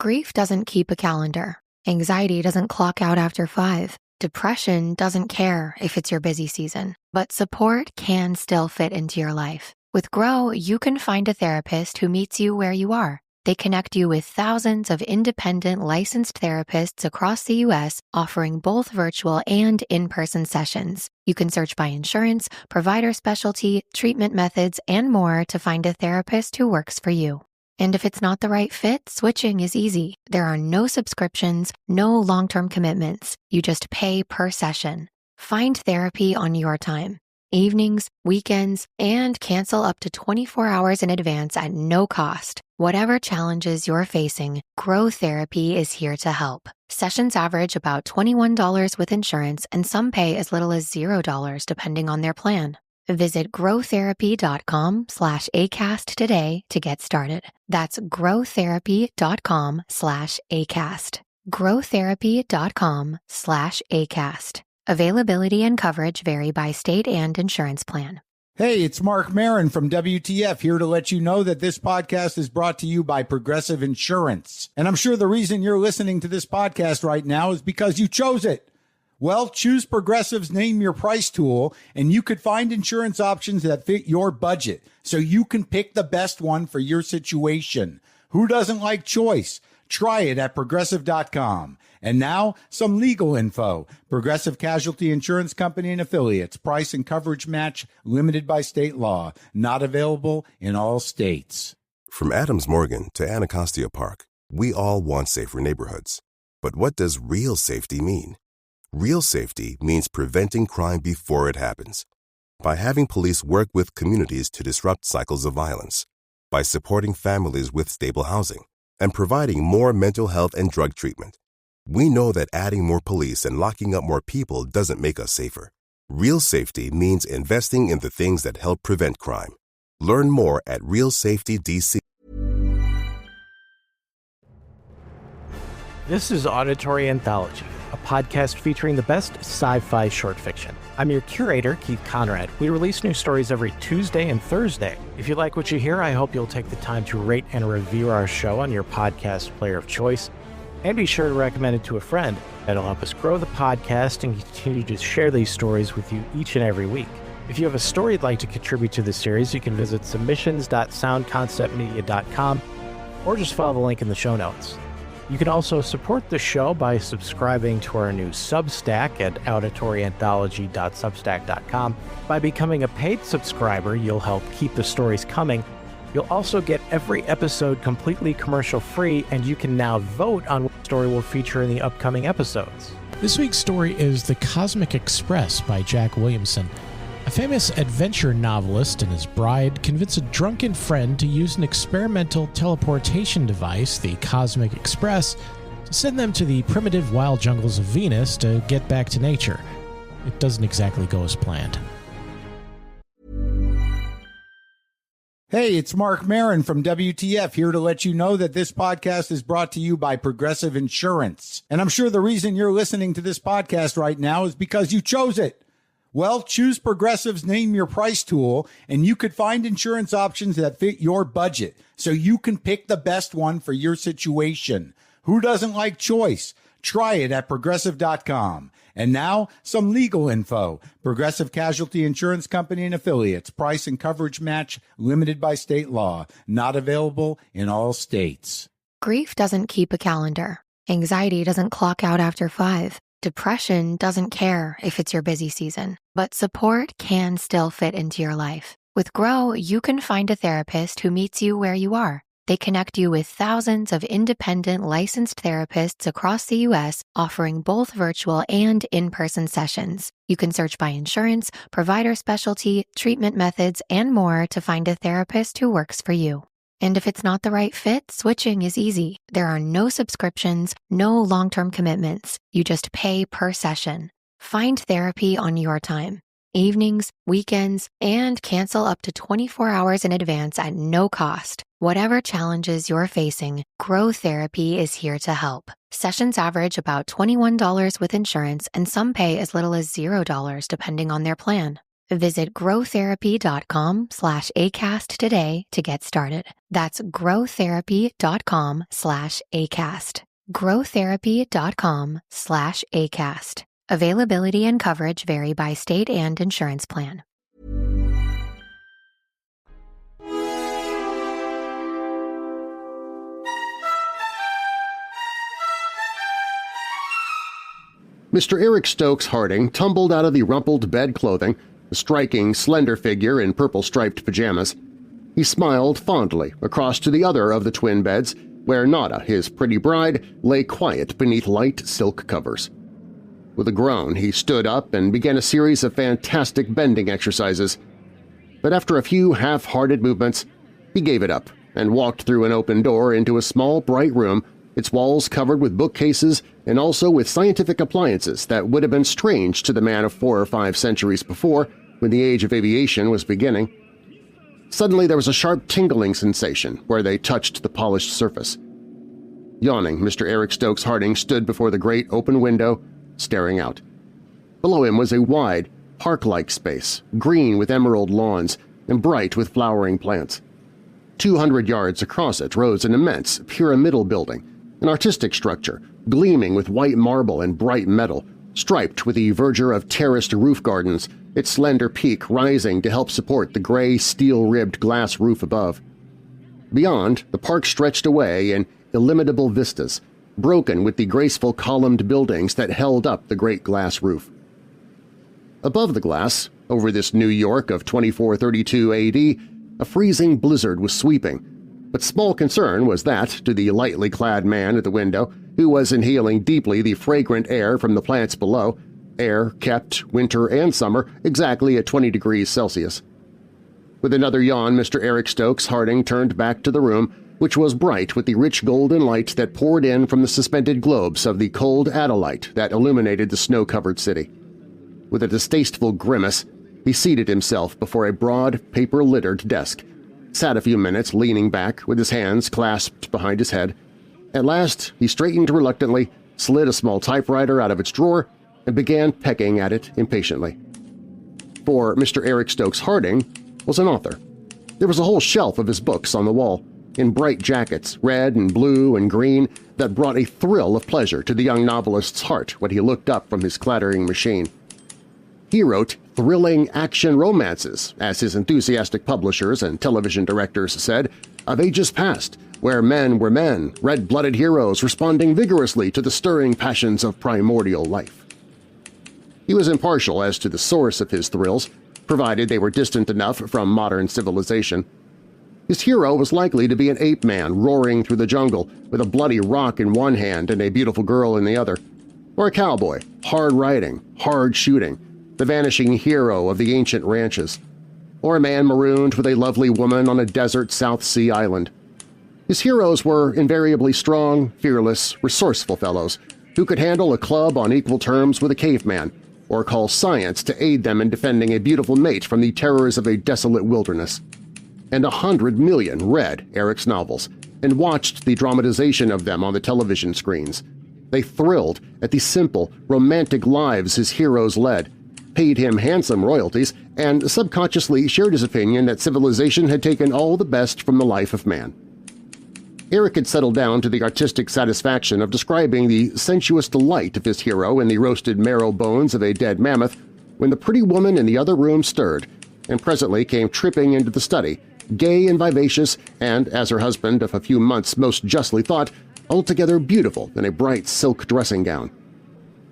Grief doesn't keep a calendar. Anxiety doesn't clock out after 5. Depression doesn't care if it's your busy season. But support can still fit into your life. With Grow, you can find a therapist who meets you where you are. They connect you with thousands of independent licensed therapists across the U.S., offering both virtual and in-person sessions. You can search by insurance, provider specialty, treatment methods, and more to find a therapist who works for you. And if it's not the right fit, switching is easy. There are no subscriptions, no long-term commitments. You just pay per session. Find therapy on your time. Evenings, weekends, and cancel up to 24 hours in advance at no cost. Whatever challenges you're facing, Grow Therapy is here to help. Sessions average about $21 with insurance, and some pay as little as $0 depending on their plan. Visit growtherapy.com/ACAST today to get started. That's growtherapy.com/ACAST. growtherapy.com/ACAST. Availability and coverage vary by state and insurance plan. Hey, it's Mark Marin from WTF here to let you know that this podcast is brought to you by Progressive Insurance. And I'm sure the reason you're listening to this podcast right now is because you chose it. Well, choose Progressive's Name Your Price tool, and you could find insurance options that fit your budget, so you can pick the best one for your situation. Who doesn't like choice? Try it at Progressive.com. And now, some legal info. Progressive Casualty Insurance Company and Affiliates. Price and coverage match limited by state law. Not available in all states. From Adams Morgan to Anacostia Park, we all want safer neighborhoods. But what does real safety mean? Real safety means preventing crime before it happens. By having police work with communities to disrupt cycles of violence. By supporting families with stable housing. And providing more mental health and drug treatment. We know that adding more police and locking up more people doesn't make us safer. Real safety means investing in the things that help prevent crime. Learn more at realsafetydc. This is Auditory Anthology, a podcast featuring the best sci-fi short fiction. I'm your curator, Keith Conrad. We release new stories every Tuesday and Thursday. If you like what you hear, I hope you'll take the time to rate and review our show on your podcast player of choice. And be sure to recommend it to a friend. That'll help us grow the podcast and continue to share these stories with you each and every week. If you have a story you'd like to contribute to the series, you can visit submissions.soundconceptmedia.com or just follow the link in the show notes. You can also support the show by subscribing to our new Substack at auditoryanthology.substack.com. By becoming a paid subscriber, you'll help keep the stories coming. You'll also get every episode completely commercial-free, and you can now vote on what story will feature in the upcoming episodes. This week's story is The Cosmic Express by Jack Williamson. A famous adventure novelist and his bride convince a drunken friend to use an experimental teleportation device, the Cosmic Express, to send them to the primitive wild jungles of Venus to get back to nature. It doesn't exactly go as planned. Hey, it's Mark Marin from WTF here to let you know that this podcast is brought to you by Progressive Insurance. And I'm sure the reason you're listening to this podcast right now is because you chose it. Well, choose Progressive's Name Your Price tool, and you could find insurance options that fit your budget, so you can pick the best one for your situation. Who doesn't like choice? Try it at Progressive.com. And now, some legal info. Progressive Casualty Insurance Company and Affiliates. Price and coverage match limited by state law. Not available in all states. Grief doesn't keep a calendar. Anxiety doesn't clock out after 5. Depression doesn't care if it's your busy season. But support can still fit into your life. With Grow, you can find a therapist who meets you where you are. They connect you with thousands of independent licensed therapists across the U.S., offering both virtual and in-person sessions. You can search by insurance, provider specialty, treatment methods, and more to find a therapist who works for you. And if it's not the right fit, switching is easy. There are no subscriptions, no long-term commitments. You just pay per session. Find therapy on your time. Evenings, weekends, and cancel up to 24 hours in advance at no cost. Whatever challenges you're facing, Grow Therapy is here to help. Sessions average about $21 with insurance, and some pay as little as $0 depending on their plan. Visit growtherapy.com/ACAST today to get started. That's growtherapy.com/ACAST. growtherapy.com/ACAST. Availability and coverage vary by state and insurance plan. Mr. Eric Stokes Harding tumbled out of the rumpled bed clothing, a striking, slender figure in purple-striped pajamas. He smiled fondly across to the other of the twin beds, where Nada, his pretty bride, lay quiet beneath light silk covers. With a groan, he stood up and began a series of fantastic bending exercises. But after a few half-hearted movements, he gave it up and walked through an open door into a small, bright room, its walls covered with bookcases and also with scientific appliances that would have been strange to the man of 4 or 5 centuries before, when the age of aviation was beginning. Suddenly there was a sharp tingling sensation where they touched the polished surface. Yawning, Mr. Eric Stokes Harding stood before the great open window, staring out. Below him was a wide, park-like space, green with emerald lawns and bright with flowering plants. 200 yards across it rose an immense pyramidal building, an artistic structure, gleaming with white marble and bright metal, striped with the verdure of terraced roof gardens, its slender peak rising to help support the gray, steel-ribbed glass roof above. Beyond, the park stretched away in illimitable vistas, broken with the graceful columned buildings that held up the great glass roof. Above the glass, over this New York of 2432 A.D., a freezing blizzard was sweeping, but small concern was that to the lightly clad man at the window, who was inhaling deeply the fragrant air from the plants below, air kept, winter and summer, exactly at 20 degrees Celsius. With another yawn, Mr. Eric Stokes Harding turned back to the room, which was bright with the rich golden light that poured in from the suspended globes of the cold adolite that illuminated the snow-covered city. With a distasteful grimace, he seated himself before a broad, paper-littered desk, sat a few minutes leaning back with his hands clasped behind his head. At last he straightened reluctantly, slid a small typewriter out of its drawer, and began pecking at it impatiently. For Mr. Eric Stokes Harding was an author. There was a whole shelf of his books on the wall, in bright jackets, red and blue and green, that brought a thrill of pleasure to the young novelist's heart when he looked up from his clattering machine. He wrote thrilling action romances, as his enthusiastic publishers and television directors said, of ages past, where men were men, red-blooded heroes responding vigorously to the stirring passions of primordial life. He was impartial as to the source of his thrills, provided they were distant enough from modern civilization. His hero was likely to be an ape-man roaring through the jungle with a bloody rock in one hand and a beautiful girl in the other, or a cowboy, hard-riding, hard-shooting, the vanishing hero of the ancient ranches, or a man marooned with a lovely woman on a desert South Sea island. His heroes were invariably strong, fearless, resourceful fellows who could handle a club on equal terms with a caveman or call science to aid them in defending a beautiful mate from the terrors of a desolate wilderness. And 100 million read Eric's novels and watched the dramatization of them on the television screens. They thrilled at the simple, romantic lives his heroes led, paid him handsome royalties, and subconsciously shared his opinion that civilization had taken all the best from the life of man. Eric had settled down to the artistic satisfaction of describing the sensuous delight of his hero in the roasted marrow bones of a dead mammoth when the pretty woman in the other room stirred and presently came tripping into the study, gay and vivacious and, as her husband of a few months most justly thought, altogether beautiful in a bright silk dressing-gown.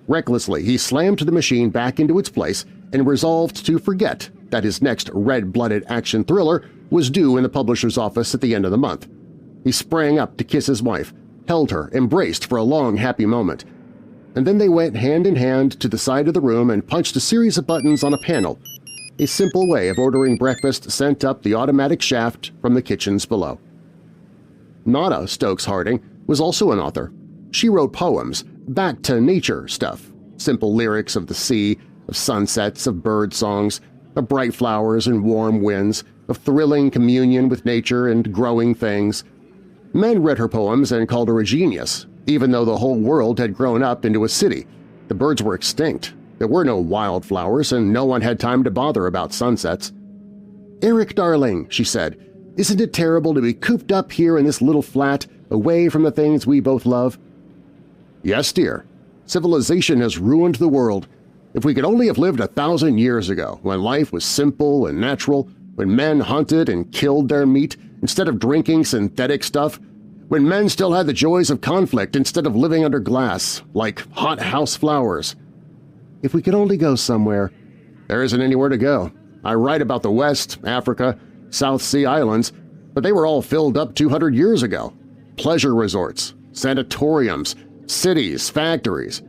Recklessly, he slammed the machine back into its place and resolved to forget that his next red-blooded action thriller was due in the publisher's office at the end of the month. He sprang up to kiss his wife, held her, embraced for a long, happy moment, and then they went hand in hand to the side of the room and punched a series of buttons on a panel, a simple way of ordering breakfast sent up the automatic shaft from the kitchens below. Nada Stokes Harding was also an author. She wrote poems, back-to-nature stuff, simple lyrics of the sea, of sunsets, of bird songs, of bright flowers and warm winds, of thrilling communion with nature and growing things. Men read her poems and called her a genius, even though the whole world had grown up into a city. The birds were extinct. There were no wildflowers, and no one had time to bother about sunsets. "Eric, darling," she said, "isn't it terrible to be cooped up here in this little flat, away from the things we both love?" "Yes, dear. Civilization has ruined the world. If we could only have lived 1,000 years ago, when life was simple and natural, when men hunted and killed their meat instead of drinking synthetic stuff, when men still had the joys of conflict instead of living under glass, like hothouse flowers. If we could only go somewhere. There isn't anywhere to go. I write about the West, Africa, South Sea Islands, but they were all filled up 200 years ago. Pleasure resorts, sanatoriums, cities, factories.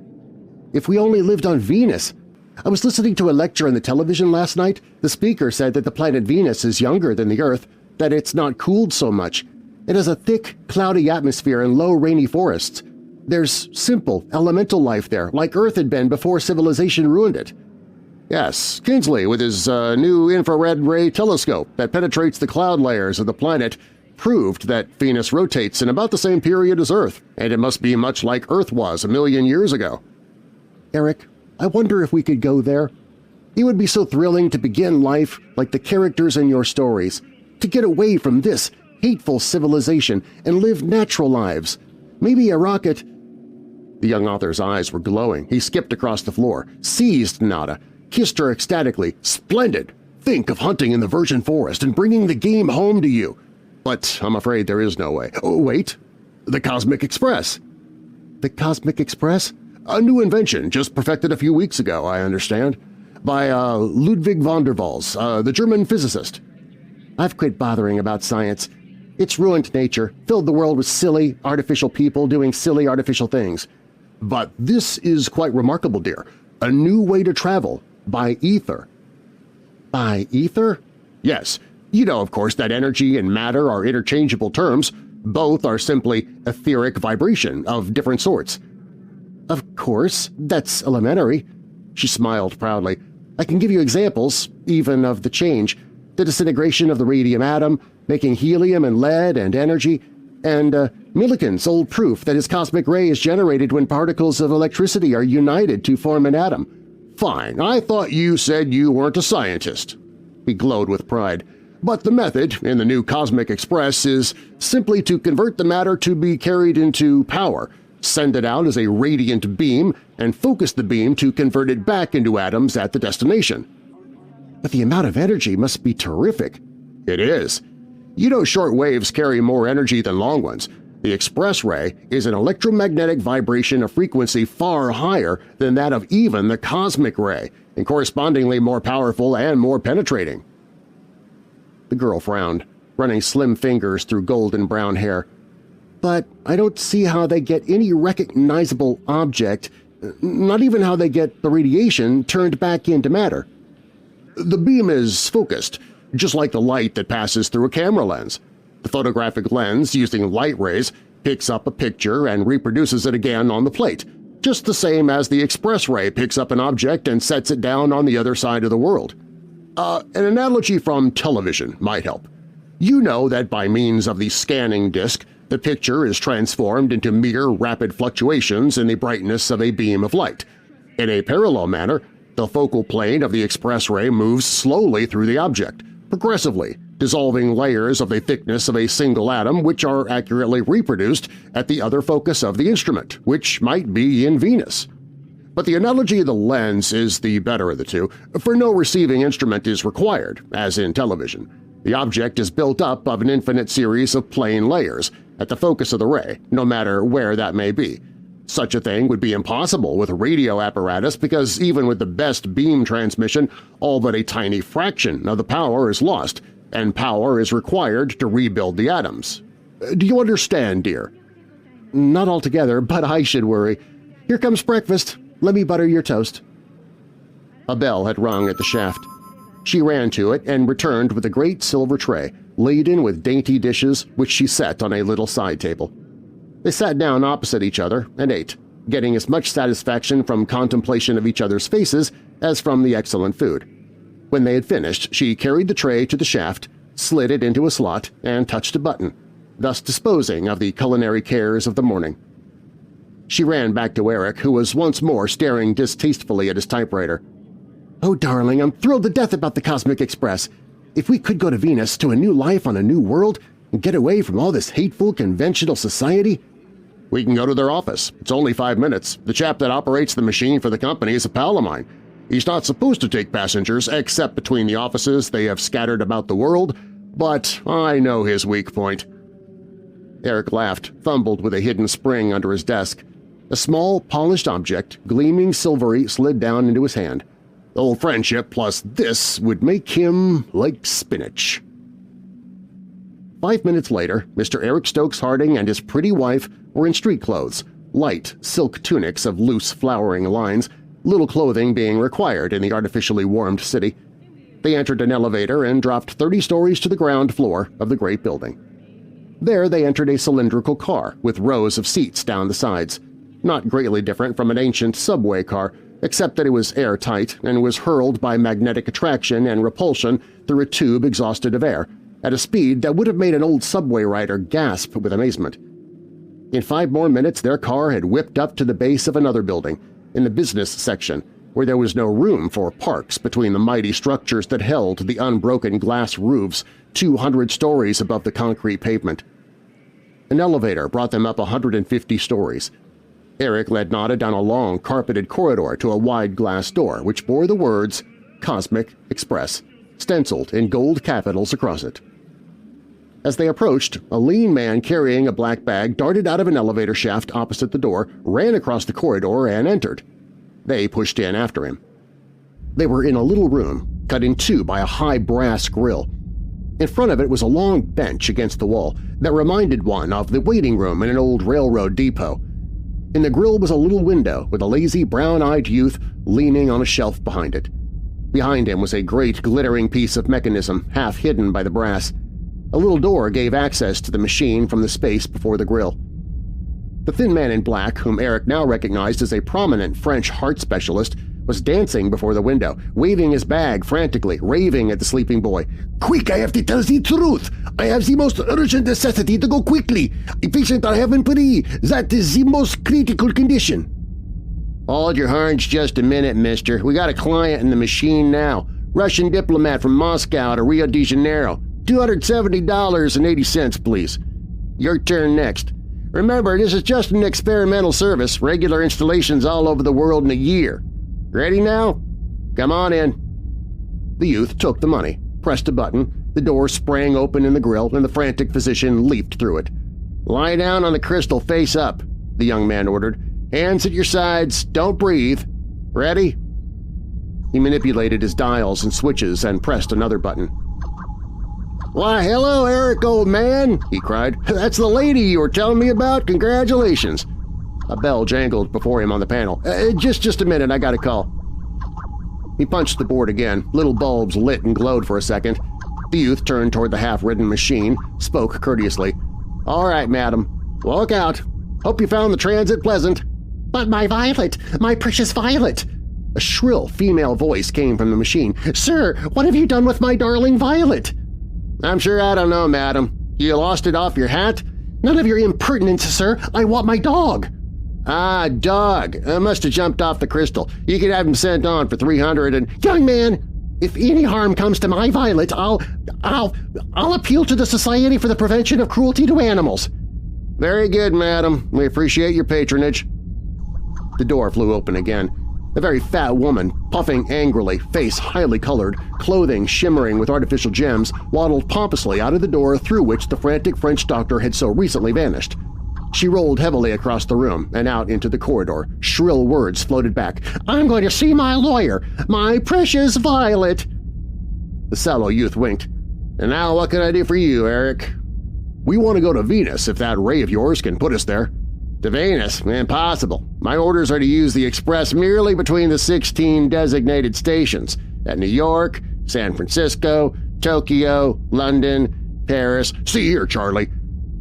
If we only lived on Venus. I was listening to a lecture on the television last night. The speaker said that the planet Venus is younger than the Earth, that it's not cooled so much. It has a thick, cloudy atmosphere and low, rainy forests. There's simple, elemental life there, like Earth had been before civilization ruined it. Yes, Kingsley, with his new infrared ray telescope that penetrates the cloud layers of the planet, proved that Venus rotates in about the same period as Earth, and it must be much like Earth was 1,000,000 years ago. Eric, I wonder if we could go there. It would be so thrilling to begin life like the characters in your stories, to get away from this hateful civilization and live natural lives. Maybe a rocket— The young author's eyes were glowing. He skipped across the floor, seized Nada, kissed her ecstatically. "Splendid! Think of hunting in the virgin forest and bringing the game home to you. But I'm afraid there is no way. Oh, wait! The Cosmic Express!" "The Cosmic Express?" "A new invention, just perfected a few weeks ago, I understand, by Ludwig von der Waals, the German physicist." "I've quit bothering about science. It's ruined nature, filled the world with silly, artificial people doing silly, artificial things." "But this is quite remarkable, dear. A new way to travel, by ether." "By ether?" "Yes. You know, of course, that energy and matter are interchangeable terms. Both are simply etheric vibration of different sorts." "Of course. That's elementary." She smiled proudly. "I can give you examples, even of the change. The disintegration of the radium atom, making helium and lead and energy, and Millikan's old proof that his cosmic ray is generated when particles of electricity are united to form an atom." "Fine. I thought you said you weren't a scientist." He glowed with pride. "But the method in the new Cosmic Express is simply to convert the matter to be carried into power, send it out as a radiant beam, and focus the beam to convert it back into atoms at the destination." "But the amount of energy must be terrific." "It is. You know short waves carry more energy than long ones. The express ray is an electromagnetic vibration of frequency far higher than that of even the cosmic ray, and correspondingly more powerful and more penetrating." The girl frowned, running slim fingers through golden-brown hair. "But I don't see how they get any recognizable object, not even how they get the radiation turned back into matter." "The beam is focused, just like the light that passes through a camera lens. The photographic lens, using light rays, picks up a picture and reproduces it again on the plate, just the same as the express ray picks up an object and sets it down on the other side of the world. An analogy from television might help. You know that by means of the scanning disk, the picture is transformed into mere rapid fluctuations in the brightness of a beam of light. In a parallel manner, the focal plane of the express ray moves slowly through the object, progressively, dissolving layers of the thickness of a single atom which are accurately reproduced at the other focus of the instrument, which might be in Venus. But the analogy of the lens is the better of the two, for no receiving instrument is required, as in television. The object is built up of an infinite series of plane layers at the focus of the ray, no matter where that may be. Such a thing would be impossible with a radio apparatus because even with the best beam transmission, all but a tiny fraction of the power is lost, and power is required to rebuild the atoms. Do you understand, dear?" "Not altogether, but I should worry. Here comes breakfast. Let me butter your toast." A bell had rung at the shaft. She ran to it and returned with a great silver tray, laden with dainty dishes which she set on a little side table. They sat down opposite each other and ate, getting as much satisfaction from contemplation of each other's faces as from the excellent food. When they had finished, she carried the tray to the shaft, slid it into a slot, and touched a button, thus disposing of the culinary cares of the morning. She ran back to Eric, who was once more staring distastefully at his typewriter. "Oh, darling, I'm thrilled to death about the Cosmic Express. If we could go to Venus, to a new life on a new world, and get away from all this hateful, conventional society—" "We can go to their office. It's only 5 minutes. The chap that operates the machine for the company is a pal of mine. He's not supposed to take passengers except between the offices they have scattered about the world, but I know his weak point." Eric laughed, fumbled with a hidden spring under his desk. A small, polished object, gleaming silvery, slid down into his hand. Old friendship plus this would make him like spinach. 5 minutes later, Mr. Eric Stokes Harding and his pretty wife were in street clothes, light silk tunics of loose flowering lines, little clothing being required in the artificially warmed city. They entered an elevator and dropped 30 stories to the ground floor of the great building. There they entered a cylindrical car with rows of seats down the sides, not greatly different from an ancient subway car, except that it was airtight and was hurled by magnetic attraction and repulsion through a tube exhausted of air, at a speed that would have made an old subway rider gasp with amazement. In 5 more minutes their car had whipped up to the base of another building, in the business section, where there was no room for parks between the mighty structures that held the unbroken glass roofs 200 stories above the concrete pavement. An elevator brought them up 150 stories. Eric led Nada down a long, carpeted corridor to a wide glass door which bore the words Cosmic Express, stenciled in gold capitals across it. As they approached, a lean man carrying a black bag darted out of an elevator shaft opposite the door, ran across the corridor, and entered. They pushed in after him. They were in a little room, cut in two by a high brass grill. In front of it was a long bench against the wall that reminded one of the waiting room in an old railroad depot. In the grill was a little window with a lazy brown-eyed youth leaning on a shelf behind it. Behind him was a great glittering piece of mechanism half hidden by the brass. A little door gave access to the machine from the space before the grill. The thin man in black, whom Eric now recognized as a prominent French heart specialist, was dancing before the window, waving his bag frantically, raving at the sleeping boy. "Quick, I have to tell the truth! I have the most urgent necessity to go quickly! A patient I have in Paris, that is the most critical condition!" "Hold your horns just a minute, mister. We got a client in the machine now. Russian diplomat from Moscow to Rio de Janeiro. $270.80, please. Your turn next. Remember, this is just an experimental service, regular installations all over the world in a year. Ready now? Come on in." The youth took the money, pressed a button, the door sprang open in the grill, and the frantic physician leaped through it. "Lie down on the crystal face up," the young man ordered. "Hands at your sides, don't breathe. Ready?" He manipulated his dials and switches and pressed another button. "Why, hello, Eric, old man!" he cried. "That's the lady you were telling me about? Congratulations!" A bell jangled before him on the panel. Just a minute, I got a call." He punched the board again. Little bulbs lit and glowed for a second. The youth turned toward the half-ridden machine, spoke courteously. "All right, madam. Walk out. Hope you found the transit pleasant." "But my Violet! My precious Violet!" A shrill female voice came from the machine. "Sir, what have you done with my darling Violet?" "I'm sure I don't know, madam. You lost it off your hat?" "None of your impertinence, sir. I want my dog." "Ah, dog. I must have jumped off the crystal. You could have him sent on for 300 and— "Young man, if any harm comes to my Violet, I'll appeal to the Society for the Prevention of Cruelty to Animals." "Very good, madam. We appreciate your patronage." The door flew open again. A very fat woman, puffing angrily, face highly colored, clothing shimmering with artificial gems, waddled pompously out of the door through which the frantic French doctor had so recently vanished. She rolled heavily across the room and out into the corridor. Shrill words floated back. "I'm going to see my lawyer! My precious Violet!" The sallow youth winked. "And now what can I do for you, Eric?" "We want to go to Venus if that ray of yours can put us there." "To Venus? Impossible. My orders are to use the express merely between the 16 designated stations at New York, San Francisco, Tokyo, London, Paris— "See here, Charlie."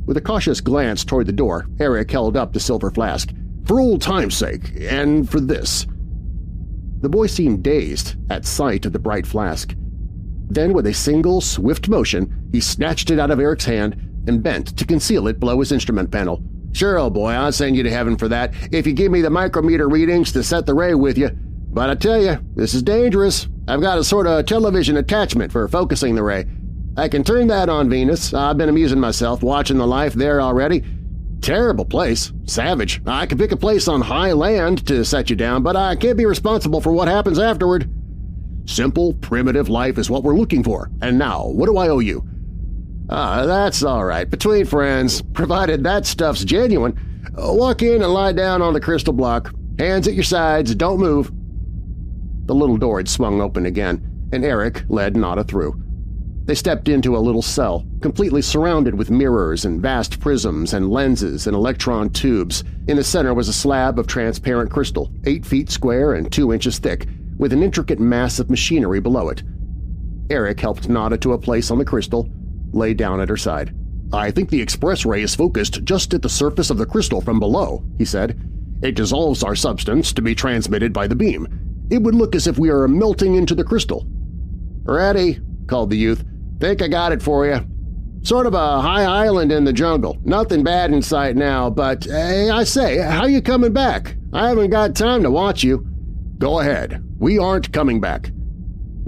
With a cautious glance toward the door, Eric held up the silver flask. "For old time's sake, and for this." The boy seemed dazed at sight of the bright flask. Then, with a single, swift motion, he snatched it out of Eric's hand and bent to conceal it below his instrument panel. Sure, old boy, I'll send you to heaven for that if you give me the micrometer readings to set the ray with you. But I tell you, this is dangerous. I've got a sort of television attachment for focusing the ray. I can turn that on Venus. I've been amusing myself watching the life there already. Terrible place. Savage. I can pick a place on high land to set you down, but I can't be responsible for what happens afterward. Simple, primitive life is what we're looking for. And now, what do I owe you? That's all right. Between friends, provided that stuff's genuine. Walk in and lie down on the crystal block. Hands at your sides, don't move. The little door had swung open again, and Eric led Nada through. They stepped into a little cell, completely surrounded with mirrors and vast prisms and lenses and electron tubes. In the center was a slab of transparent crystal, 8 feet square and 2 inches thick, with an intricate mass of machinery below it. Eric helped Nada to a place on the crystal, lay down at her side. "I think the express ray is focused just at the surface of the crystal from below," he said. "It dissolves our substance to be transmitted by the beam. It would look as if we are melting into the crystal." "Ready," called the youth. "Think I got it for you. Sort of a high island in the jungle. Nothing bad in sight now, but I say, how you coming back? I haven't got time to watch you." "Go ahead. We aren't coming back."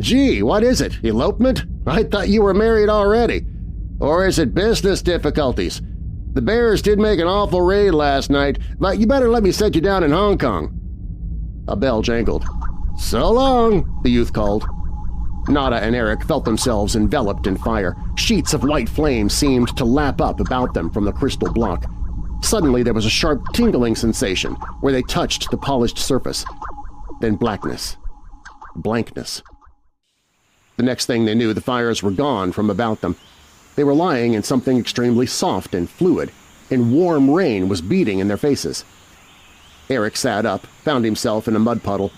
"Gee, what is it? Elopement? I thought you were married already. Or is it business difficulties? The Bears did make an awful raid last night, but you better let me set you down in Hong Kong." A bell jangled. "So long," the youth called. Nada and Eric felt themselves enveloped in fire. Sheets of white flame seemed to lap up about them from the crystal block. Suddenly there was a sharp tingling sensation where they touched the polished surface. Then blackness. Blankness. The next thing they knew, the fires were gone from about them. They were lying in something extremely soft and fluid, and warm rain was beating in their faces. Eric sat up, found himself in a mud puddle.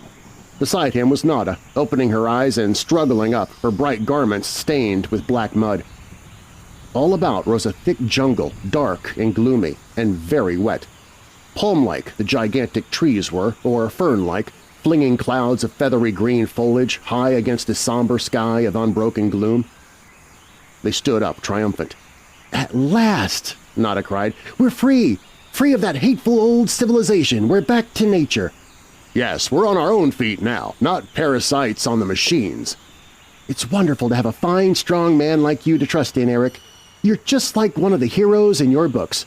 Beside him was Nada, opening her eyes and struggling up, her bright garments stained with black mud. All about rose a thick jungle, dark and gloomy, and very wet. Palm-like the gigantic trees were, or fern-like, flinging clouds of feathery green foliage high against a somber sky of unbroken gloom. They stood up, triumphant. "At last!" Nada cried. "We're free! Free of that hateful old civilization! We're back to nature!" "Yes, we're on our own feet now, not parasites on the machines." "It's wonderful to have a fine, strong man like you to trust in, Eric. You're just like one of the heroes in your books."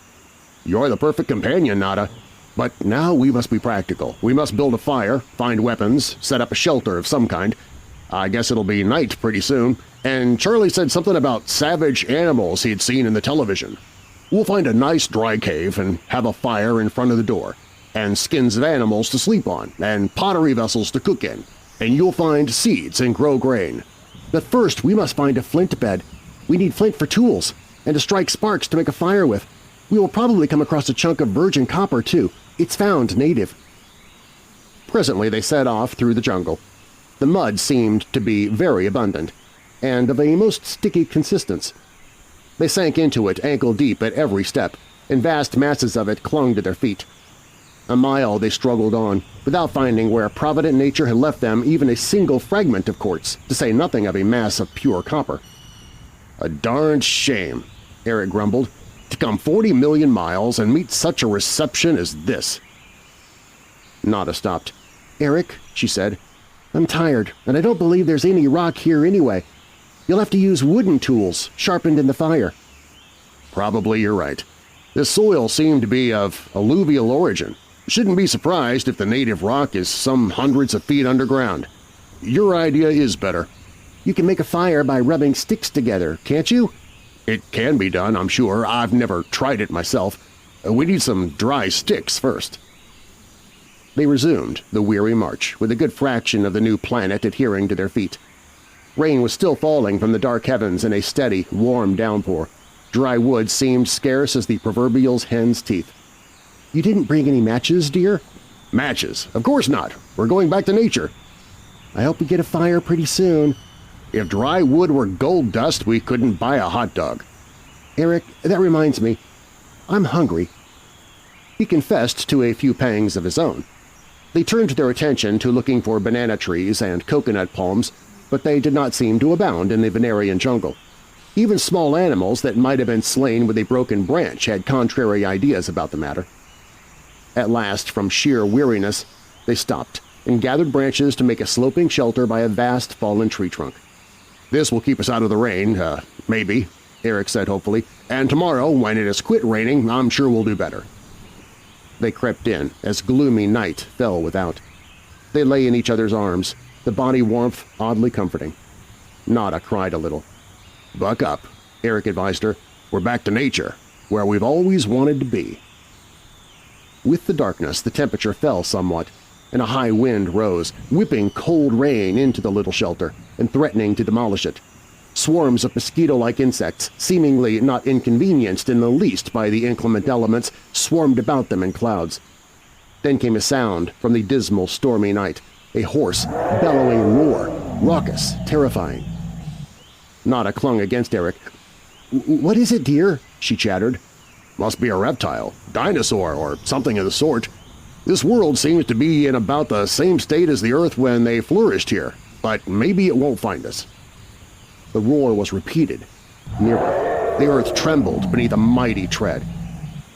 "You're the perfect companion, Nada. But now we must be practical. We must build a fire, find weapons, set up a shelter of some kind. I guess it'll be night pretty soon, and Charlie said something about savage animals he'd seen in the television. We'll find a nice dry cave and have a fire in front of the door, and skins of animals to sleep on, and pottery vessels to cook in, and you'll find seeds and grow grain. But first we must find a flint bed. We need flint for tools, and to strike sparks to make a fire with. We will probably come across a chunk of virgin copper, too. It's found native." Presently they set off through the jungle. The mud seemed to be very abundant, and of a most sticky consistence. They sank into it ankle-deep at every step, and vast masses of it clung to their feet. A mile they struggled on, without finding where provident nature had left them even a single fragment of quartz, to say nothing of a mass of pure copper. "A darned shame," Eric grumbled, "to come 40 million miles and meet such a reception as this." Nada stopped. "Eric," she said, "I'm tired, and I don't believe there's any rock here anyway. You'll have to use wooden tools, sharpened in the fire." "Probably you're right. This soil seemed to be of alluvial origin. Shouldn't be surprised if the native rock is some hundreds of feet underground. Your idea is better." "You can make a fire by rubbing sticks together, can't you?" "It can be done, I'm sure. I've never tried it myself. We need some dry sticks first." They resumed the weary march, with a good fraction of the new planet adhering to their feet. Rain was still falling from the dark heavens in a steady, warm downpour. Dry wood seemed scarce as the proverbial hen's teeth. "You didn't bring any matches, dear?" "Matches? Of course not. We're going back to nature." "I hope we get a fire pretty soon." "If dry wood were gold dust, we couldn't buy a hot dog." "Eric, that reminds me. I'm hungry." He confessed to a few pangs of his own. They turned their attention to looking for banana trees and coconut palms, but they did not seem to abound in the Venerian jungle. Even small animals that might have been slain with a broken branch had contrary ideas about the matter. At last, from sheer weariness, they stopped and gathered branches to make a sloping shelter by a vast fallen tree trunk. "This will keep us out of the rain, maybe," Eric said hopefully, "and tomorrow, when it has quit raining, I'm sure we'll do better." They crept in as gloomy night fell without. They lay in each other's arms, the body warmth oddly comforting. Nada cried a little. "Buck up," Eric advised her. "We're back to nature, where we've always wanted to be." With the darkness, the temperature fell somewhat, and a high wind rose, whipping cold rain into the little shelter and threatening to demolish it. Swarms of mosquito-like insects, seemingly not inconvenienced in the least by the inclement elements, swarmed about them in clouds. Then came a sound from the dismal, stormy night, a hoarse, bellowing roar, raucous, terrifying. Nada clung against Eric. "What is it, dear?" she chattered. "Must be a reptile, dinosaur, or something of the sort. This world seems to be in about the same state as the Earth when they flourished here, but maybe it won't find us." The roar was repeated, nearer. The earth trembled beneath a mighty tread.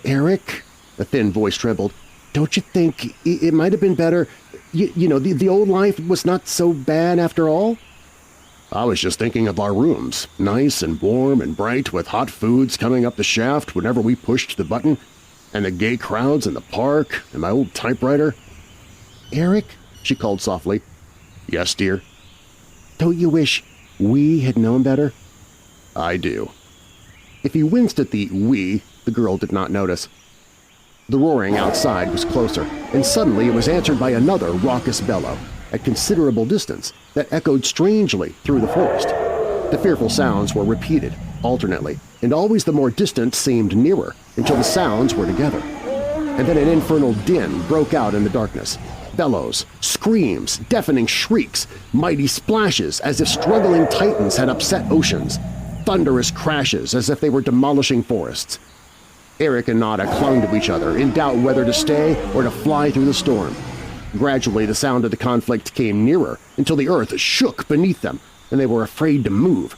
"Eric," a thin voice trembled, "don't you think it might have been better? You know, the old life was not so bad after all?" "I was just thinking of our rooms, nice and warm and bright, with hot foods coming up the shaft whenever we pushed the button, and the gay crowds in the park, and my old typewriter." "Eric," she called softly. "Yes, dear?" "Don't you wish we had known better?" "I do." If he winced at the "we," the girl did not notice. The roaring outside was closer, and suddenly it was answered by another raucous bellow, at considerable distance, that echoed strangely through the forest. The fearful sounds were repeated, alternately, and always the more distant seemed nearer, until the sounds were together. And then an infernal din broke out in the darkness. Bellows, screams, deafening shrieks, mighty splashes as if struggling titans had upset oceans, thunderous crashes as if they were demolishing forests. Eric and Nada clung to each other, in doubt whether to stay or to fly through the storm. Gradually the sound of the conflict came nearer, until the earth shook beneath them, and they were afraid to move.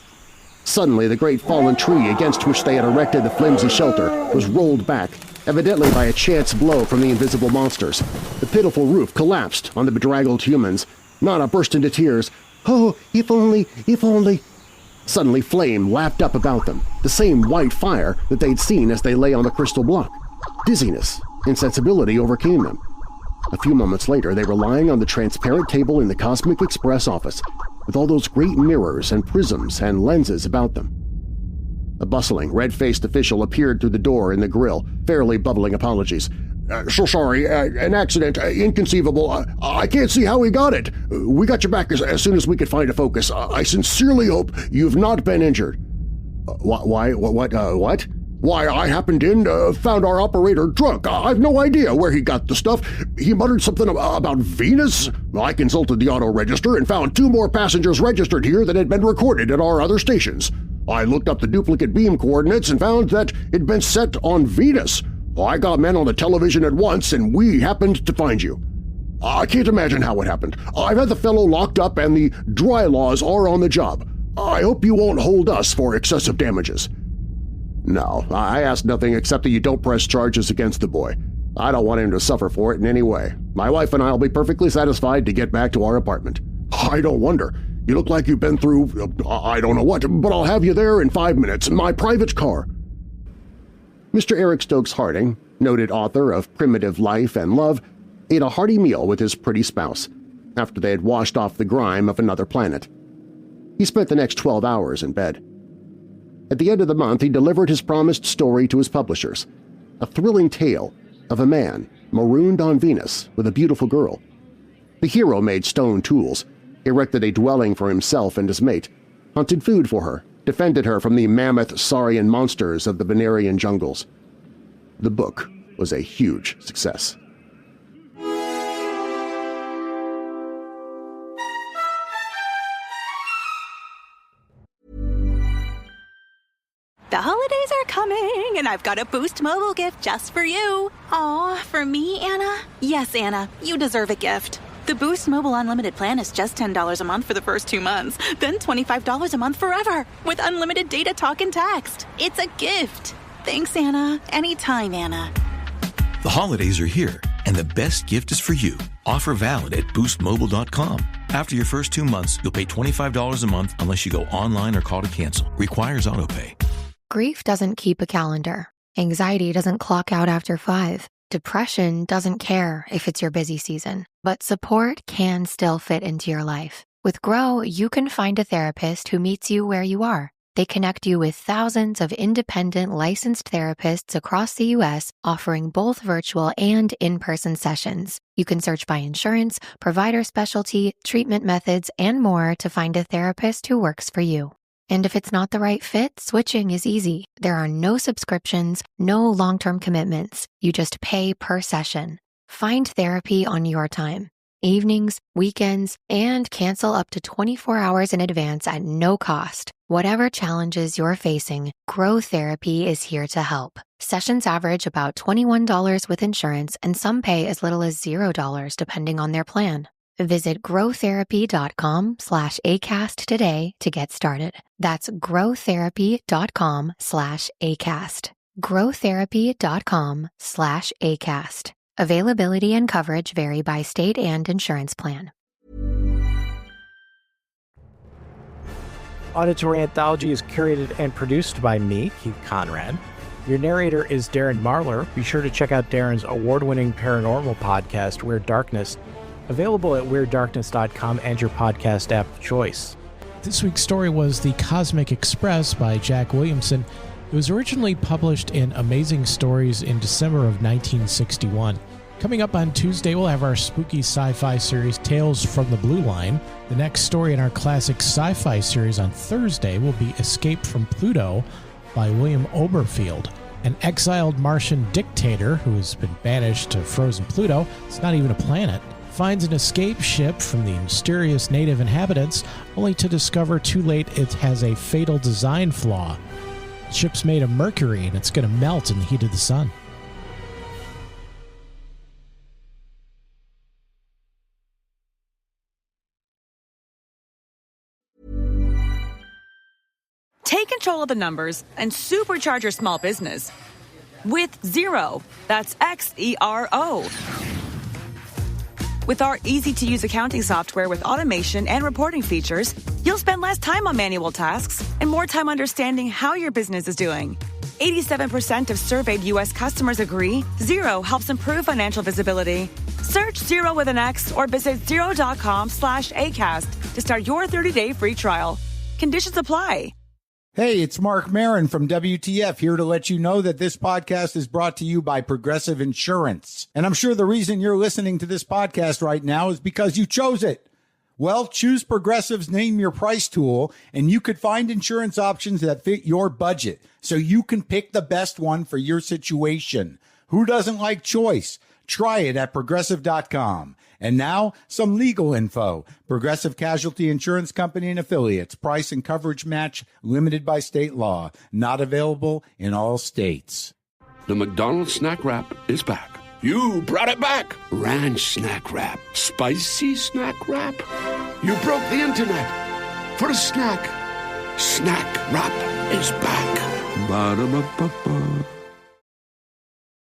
Suddenly the great fallen tree against which they had erected the flimsy shelter was rolled back, evidently by a chance blow from the invisible monsters. The pitiful roof collapsed on the bedraggled humans. Nada burst into tears. "Oh, if only, if only—" Suddenly flame lapped up about them, the same white fire that they'd seen as they lay on the crystal block. Dizziness, insensibility overcame them. A few moments later they were lying on the transparent table in the Cosmic Express office, with all those great mirrors and prisms and lenses about them. A bustling, red-faced official appeared through the door in the grill, fairly bubbling apologies. So sorry, an accident, inconceivable. I can't see how we got it. We got you back as soon as we could find a focus. I sincerely hope you've not been injured." What? "Why, I happened in, found our operator drunk. I've no idea where he got the stuff. He muttered something about Venus. I consulted the auto register and found 2 more passengers registered here that had been recorded at our other stations. I looked up the duplicate beam coordinates and found that it'd been set on Venus. I got men on the television at once, and we happened to find you. I can't imagine how it happened. I've had the fellow locked up, and the dry laws are on the job. I hope you won't hold us for excessive damages." "No, I ask nothing except that you don't press charges against the boy. I don't want him to suffer for it in any way. My wife and I will be perfectly satisfied to get back to our apartment." "I don't wonder. You look like you've been through I don't know what, but I'll have you there in 5 minutes in my private car." Mr. Eric Stokes Harding, noted author of Primitive Life and Love, ate a hearty meal with his pretty spouse, after they had washed off the grime of another planet. He spent the next 12 hours in bed. At the end of the month he delivered his promised story to his publishers, a thrilling tale of a man marooned on Venus with a beautiful girl. The hero made stone tools, erected a dwelling for himself and his mate, hunted food for her, defended her from the mammoth saurian monsters of the Venerian jungles. The book was a huge success. The holidays are coming, and I've got a Boost Mobile gift just for you. Aw, for me, Anna? Yes, Anna, you deserve a gift. The Boost Mobile Unlimited plan is just $10 a month for the first 2 months, then $25 a month forever with unlimited data, talk, and text. It's a gift. Thanks, Anna. Anytime, Anna. The holidays are here, and the best gift is for you. Offer valid at boostmobile.com. After your first 2 months, you'll pay $25 a month unless you go online or call to cancel. Requires autopay. Grief doesn't keep a calendar. Anxiety doesn't clock out after 5. Depression doesn't care if it's your busy season. But support can still fit into your life. With Grow, you can find a therapist who meets you where you are. They connect you with thousands of independent licensed therapists across the U.S., offering both virtual and in-person sessions. You can search by insurance, provider specialty, treatment methods, and more to find a therapist who works for you. And if it's not the right fit, switching is easy. There are no subscriptions, no long-term commitments. You just pay per session. Find therapy on your time. Evenings, weekends, and cancel up to 24 hours in advance at no cost. Whatever challenges you're facing, Grow Therapy is here to help. Sessions average about $21 with insurance, and some pay as little as $0 depending on their plan. Visit growtherapy.com/ACAST today to get started. That's growtherapy.com/ACAST. growtherapy.com/ACAST. Availability and coverage vary by state and insurance plan. Auditory Anthology is curated and produced by me, Keith Conrad. Your narrator is Darren Marlar. Be sure to check out Darren's award-winning paranormal podcast, Weird Darkness, available at WeirdDarkness.com and your podcast app of choice. This week's story was The Cosmic Express by Jack Williamson. It was originally published in Amazing Stories in December of 1961. Coming up on Tuesday, we'll have our spooky sci-fi series, Tales from the Blue Line. The next story in our classic sci-fi series on Thursday will be Escape from Pluto by William Oberfield. An exiled Martian dictator who has been banished to frozen Pluto, it's not even a planet, finds an escape ship from the mysterious native inhabitants, only to discover too late it has a fatal design flaw. The ship's made of mercury and it's going to melt in the heat of the sun. Take control of the numbers and supercharge your small business with Xero. That's Xero. With our easy-to-use accounting software with automation and reporting features, you'll spend less time on manual tasks and more time understanding how your business is doing. 87% of surveyed U.S. customers agree Xero helps improve financial visibility. Search Xero with an X or visit Xero.com/ACAST to start your 30-day free trial. Conditions apply. Hey, it's Mark Marin from WTF here to let you know that this podcast is brought to you by Progressive Insurance. And I'm sure the reason you're listening to this podcast right now is because you chose it. Well, choose Progressive's Name Your Price tool, and you could find insurance options that fit your budget, so you can pick the best one for your situation. Who doesn't like choice? Try it at Progressive.com. And now, some legal info. Progressive Casualty Insurance Company and Affiliates. Price and coverage match limited by state law. Not available in all states. The McDonald's snack wrap is back. You brought it back. Ranch snack wrap. Spicy snack wrap. You broke the internet for a snack. Snack wrap is back. Ba-da-ba-ba-ba.